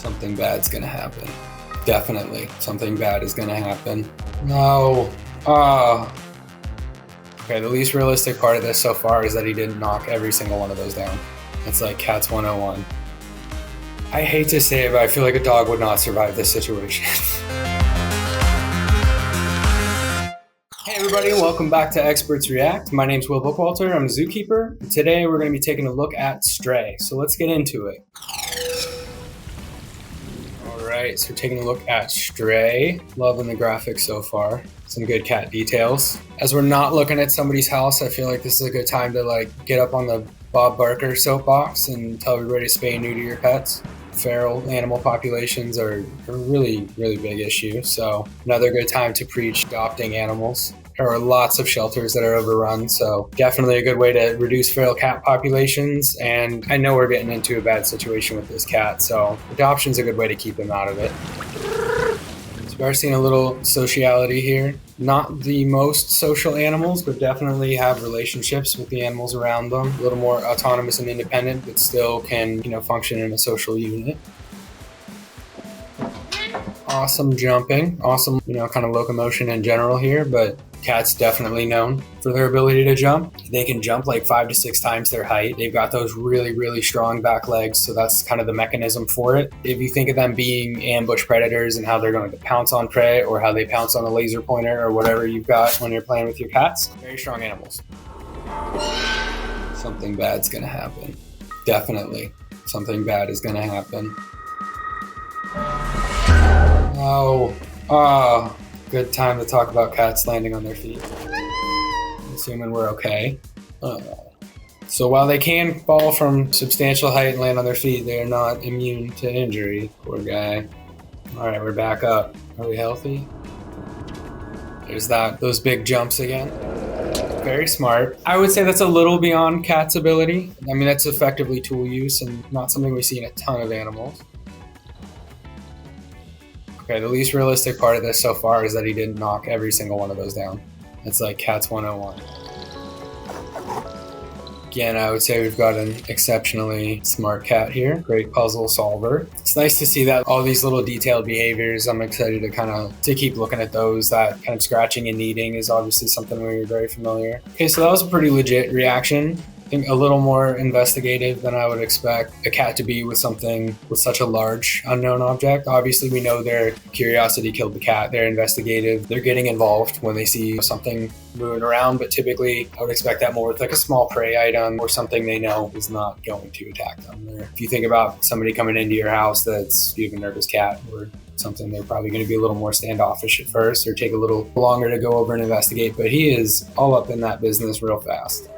Something bad's gonna happen. Definitely, something bad is gonna happen. No. Ah. Okay, the least realistic part of this so far is that he didn't knock every single one of those down. It's like Cats 101. I hate to say it, but I feel like a dog would not survive this situation. Hey everybody, welcome back to Experts React. My name's Will Bookwalter, I'm a zookeeper. Today we're going to be taking a look at Stray, so let's get into it. Alright, so we're taking a look at Stray. Loving the graphics so far. Some good cat details. As we're not looking at somebody's house, I feel like this is a good time to get up on the Bob Barker soapbox and tell everybody to spay and neuter your pets. Feral animal populations are a really big issue, so another good time to preach adopting animals. There are lots of shelters that are overrun, so definitely a good way to reduce feral cat populations, and I know we're getting into a bad situation with this cat, so adoption's a good way to keep him out of it. So we are seeing a little sociality here. Not the most social animals, but definitely have relationships with the animals around them. A little more autonomous and independent, but still can, function in a social unit. Awesome jumping. Awesome, kind of locomotion in general here, but cats definitely known for their ability to jump. They can jump like 5 to 6 times their height. They've got those really strong back legs, so that's kind of the mechanism for it. If you think of them being ambush predators and how they're going to pounce on prey or how they pounce on a laser pointer or whatever you've got when you're playing with your cats, very strong animals. Something bad's going to happen. Definitely. Something bad is going to happen. Oh, good time to talk about cats landing on their feet. Assuming we're okay. So while they can fall from substantial height and land on their feet, they are not immune to injury. Poor guy. Alright, we're back up. Are we healthy? There's those big jumps again. Very smart. I would say that's a little beyond cat's ability. I mean, that's effectively tool use and not something we see in a ton of animals. Okay, the least realistic part of this so far is that he didn't knock every single one of those down. It's like Cats 101. Again, I would say we've got an exceptionally smart cat here. Great puzzle solver. It's nice to see that all these little detailed behaviors. I'm excited to keep looking at those. That kind of scratching and kneading is obviously something we're very familiar. Okay, so that was a pretty legit reaction. I think a little more investigative than I would expect a cat to be with something with such a large unknown object. Obviously, we know their curiosity killed the cat. They're investigative. They're getting involved when they see something moving around, but typically I would expect that more with a small prey item or something they know is not going to attack them. Or if you think about somebody coming into your house you have a nervous cat or something, they're probably going to be a little more standoffish at first or take a little longer to go over and investigate, but he is all up in that business real fast.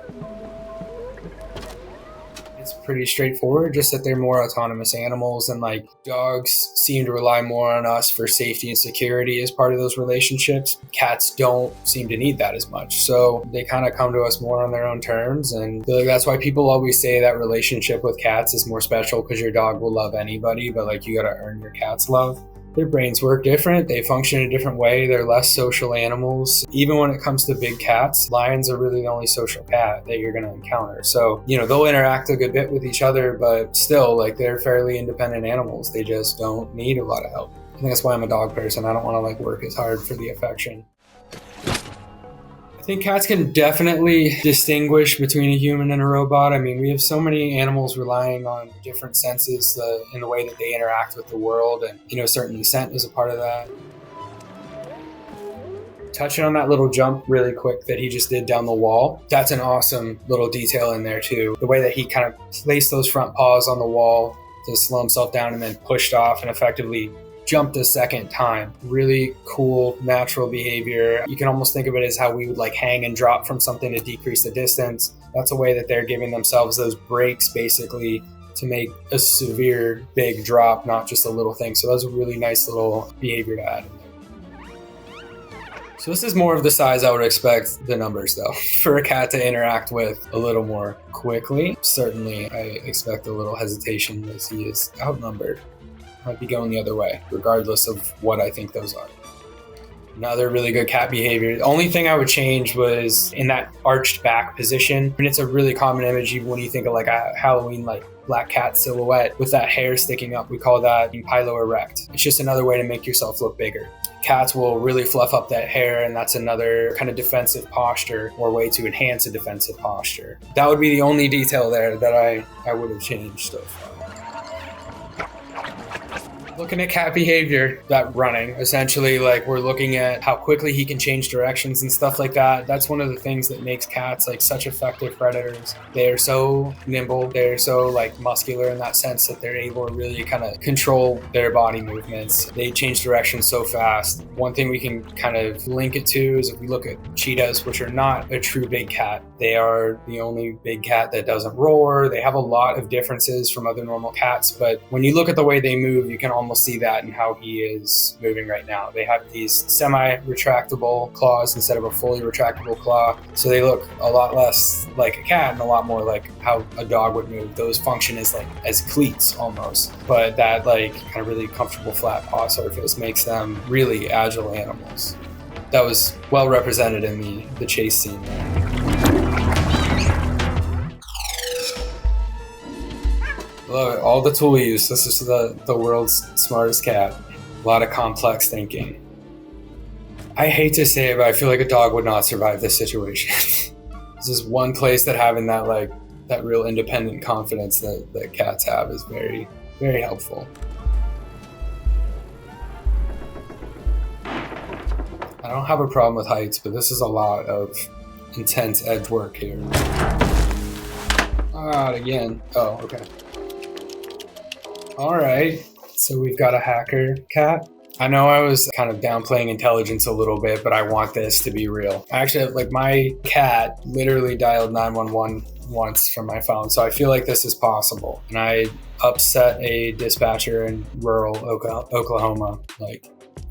It's pretty straightforward, just that they're more autonomous animals, and dogs seem to rely more on us for safety and security as part of those relationships. Cats don't seem to need that as much, so they kind of come to us more on their own terms, and I feel like that's why people always say that relationship with cats is more special, because your dog will love anybody, but you gotta earn your cat's love. Their brains work different, they function in a different way, they're less social animals. Even when it comes to big cats, lions are really the only social cat that you're going to encounter. So, they'll interact a good bit with each other, but still, they're fairly independent animals. They just don't need a lot of help. I think that's why I'm a dog person. I don't want to work as hard for the affection. I think cats can definitely distinguish between a human and a robot. I mean, we have so many animals relying on different senses in the way that they interact with the world, and certainly scent is a part of that. Touching on that little jump really quick that he just did down the wall, that's an awesome little detail in there too. The way that he kind of placed those front paws on the wall to slow himself down and then pushed off and effectively jumped a second time. Really cool, natural behavior. You can almost think of it as how we would hang and drop from something to decrease the distance. That's a way that they're giving themselves those breaks basically to make a severe big drop, not just a little thing. So that's a really nice little behavior to add in there. So this is more of the size I would expect the numbers though, for a cat to interact with a little more quickly. Certainly I expect a little hesitation as he is outnumbered. Might be going the other way, regardless of what I think those are. Another really good cat behavior. The only thing I would change was in that arched back position. And it's a really common image even when you think of a Halloween black cat silhouette with that hair sticking up. We call that piloerect. It's just another way to make yourself look bigger. Cats will really fluff up that hair, and that's another kind of defensive posture or way to enhance a defensive posture. That would be the only detail there that I would have changed so far. Looking at cat behavior, that running, essentially, like we're looking at how quickly he can change directions and stuff like that. That's one of the things that makes cats like such effective predators. They are so nimble, they're so like muscular in that sense that they're able to really kind of control their body movements. They change direction so fast. One thing we can kind of link it to is if we look at cheetahs, which are not a true big cat. They are the only big cat that doesn't roar. They have a lot of differences from other normal cats, but when you look at the way they move, you can almost see that in how he is moving right now. They have these semi-retractable claws instead of a fully retractable claw, so they look a lot less like a cat and a lot more like how a dog would move. Those function as cleats almost, but that like kind of really comfortable flat paw surface makes them really agile animals. That was well represented in the chase scene there. Love it. All the tool use. This is the world's smartest cat. A lot of complex thinking. I hate to say it, but I feel like a dog would not survive this situation. This is one place that having that real independent confidence that cats have is very, very helpful. I don't have a problem with heights, but this is a lot of intense edge work here. Again. Oh, okay. All right, so we've got a hacker cat. I know I was kind of downplaying intelligence a little bit, but I want this to be real. Actually, like my cat literally dialed 911 once from my phone, so I feel like this is possible. And I upset a dispatcher in rural Oklahoma.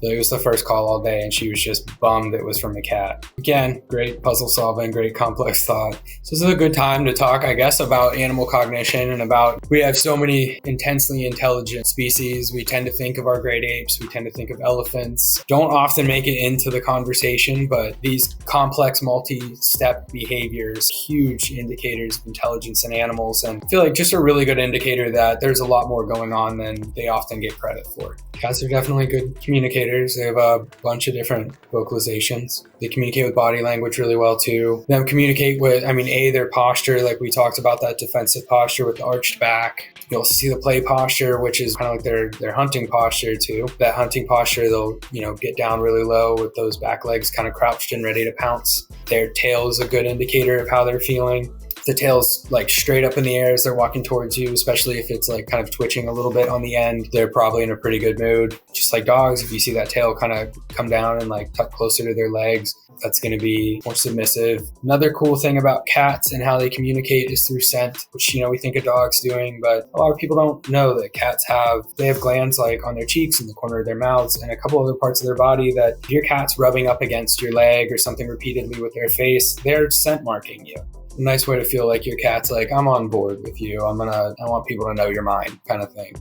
It was the first call all day, and she was just bummed it was from a cat. Again, great puzzle solving, great complex thought. So this is a good time to talk, I guess, about animal cognition and about we have so many intensely intelligent species. We tend to think of our great apes. We tend to think of elephants. Don't often make it into the conversation, but these complex multi-step behaviors, huge indicators of intelligence in animals, and I feel like just a really good indicator that there's a lot more going on than they often get credit for. Cats are definitely good communicators. They have a bunch of different vocalizations. They communicate with body language really well too. Them communicate with, their posture, like we talked about that defensive posture with the arched back. You also see the play posture, which is kind of like their hunting posture too. That hunting posture, they'll, get down really low with those back legs kind of crouched and ready to pounce. Their tail is a good indicator of how they're feeling. The tail's like straight up in the air as they're walking towards you, especially if it's like kind of twitching a little bit on the end, they're probably in a pretty good mood. Just like dogs, if you see that tail kind of come down and like tuck closer to their legs, that's going to be more submissive. Another cool thing about cats and how they communicate is through scent, which, we think a dog's doing, but a lot of people don't know that cats have glands like on their cheeks, in the corner of their mouths, and a couple other parts of their body that if your cat's rubbing up against your leg or something repeatedly with their face, they're scent marking you. A nice way to feel like your cat's like, I'm on board with you. I want people to know you're mine, kind of thing.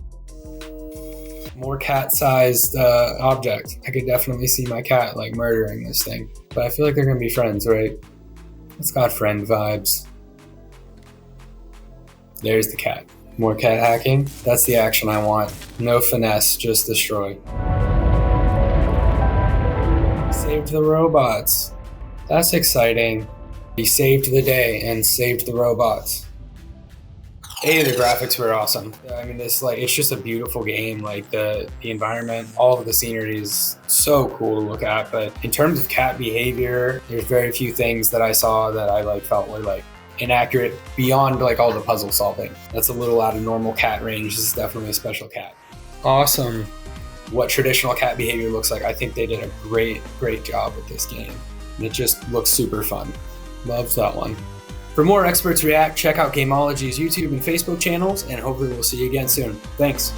More cat-sized object. I could definitely see my cat like murdering this thing, but I feel like they're gonna be friends, right? It's got friend vibes. There's the cat. More cat hacking. That's the action I want. No finesse, just destroy. Saved the robots. That's exciting. He saved the day and saved the robots. The graphics were awesome. It's just a beautiful game. Like the environment, all of the scenery is so cool to look at. But in terms of cat behavior, there's very few things that I saw that I felt were inaccurate beyond all the puzzle solving. That's a little out of normal cat range. This is definitely a special cat. Awesome. What traditional cat behavior looks like. I think they did a great job with this game. And it just looks super fun. Loved that one. For more Experts React, check out Gamology's YouTube and Facebook channels, and hopefully we'll see you again soon. Thanks.